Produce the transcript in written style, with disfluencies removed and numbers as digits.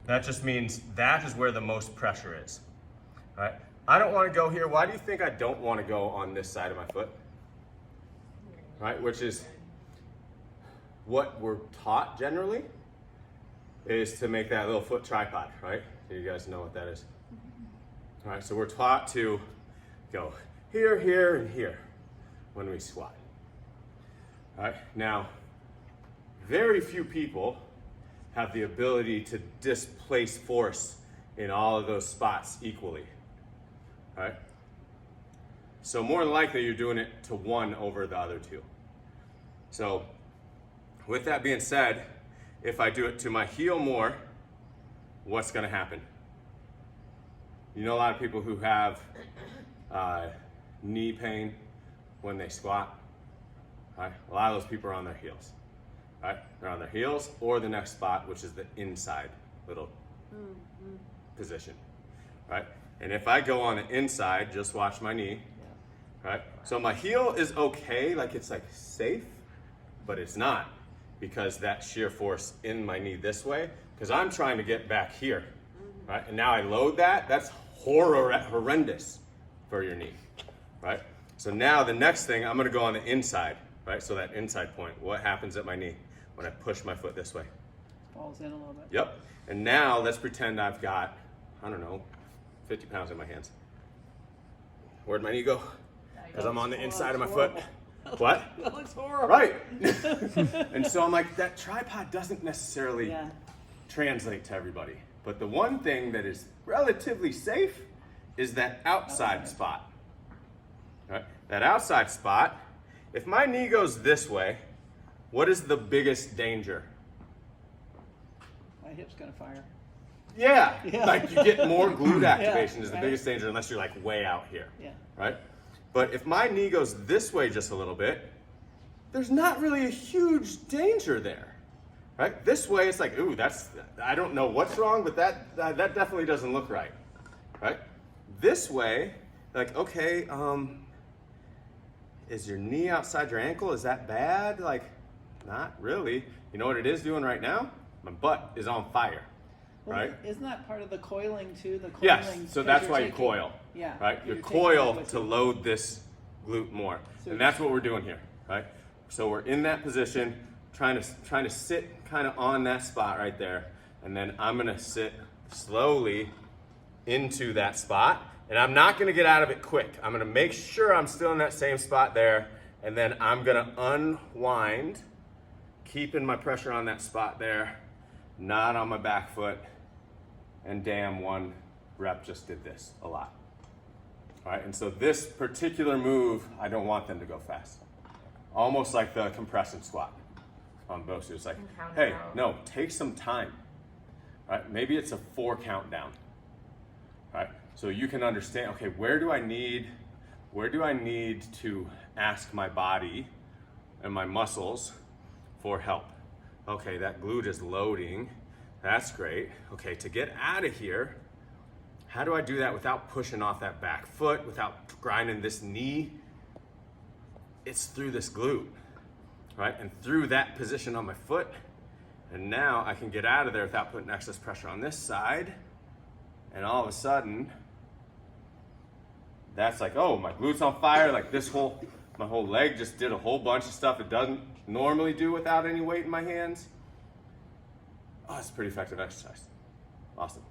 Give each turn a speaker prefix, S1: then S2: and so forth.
S1: That just means that is where the most pressure is. All right? I don't want to go here. Why do you think I don't want to go on this side of my foot? Right? Which is what we're taught generally, is to make that little foot tripod, right? So you guys know what that is. All right, so we're taught to go here, here, and here when we squat. All right, now, very few people have the ability to displace force in all of those spots equally. All right? So more than likely you're doing it to one over the other two. So with that being said, if I do it to my heel more, what's gonna happen? You know a lot of people who have knee pain when they squat, right? A lot of those people are on their heels, right? They're on their heels or the next spot, which is the inside little position, right? And if I go on the inside, just watch my knee, right? So my heel is okay, like it's like safe, but it's not, because that shear force in my knee this way, because I'm trying to get back here, right? And now I load that, that's horrendous for your knee, right? So now the next thing, I'm gonna go on the inside, right? So that inside point, what happens at my knee when I push my foot this way?
S2: Falls in a little bit.
S1: Yep. And now let's pretend I've got, I don't know, 50 pounds in my hands. Where'd my knee go? Because I'm on the inside of my foot. What?
S2: That looks horrible.
S1: Right. And so I'm like, that tripod doesn't necessarily translate to everybody. But the one thing that is relatively safe is that outside spot. Right? That outside spot, if my knee goes this way, what is the biggest danger?
S2: My hip's gonna fire.
S1: Yeah. Like you get more glute activation is the biggest danger unless you're like way out here.
S2: Yeah.
S1: Right? But if my knee goes this way just a little bit, there's not really a huge danger there. Right? This way it's like, ooh, that's, I don't know what's wrong, but that definitely doesn't look right. Right? This way, like, okay, is your knee outside your ankle? Is that bad? Like, not really. You know what it is doing right now? My butt is on fire.
S2: Well,
S1: right?
S2: Isn't that part of the coiling too? The coiling.
S1: Yes, so that's why you coil.
S2: Yeah.
S1: Right? You coil to load this glute more.
S2: So
S1: and that's what we're doing here, right? So we're in that position, trying to sit kind of on that spot right there. And then I'm gonna sit slowly into that spot. And I'm not gonna get out of it quick. I'm gonna make sure I'm still in that same spot there. And then I'm gonna unwind, keeping my pressure on that spot there, not on my back foot. And damn, one rep just did this a lot. All right, and so this particular move, I don't want them to go fast. Almost like the compression squat on Bosu. It's like, hey, no, take some time. All right, maybe it's a 4 count down. All right, so you can understand, okay, where do I need to ask my body and my muscles for help? Okay, that glute is loading. That's great. Okay, to get out of here, how do I do that without pushing off that back foot, without grinding this knee? It's through this glute, right? And through that position on my foot. And now I can get out of there without putting excess pressure on this side. And all of a sudden, that's like, oh, my glute's on fire. Like my whole leg just did a whole bunch of stuff it doesn't normally do without any weight in my hands. Oh, it's a pretty effective exercise. Awesome.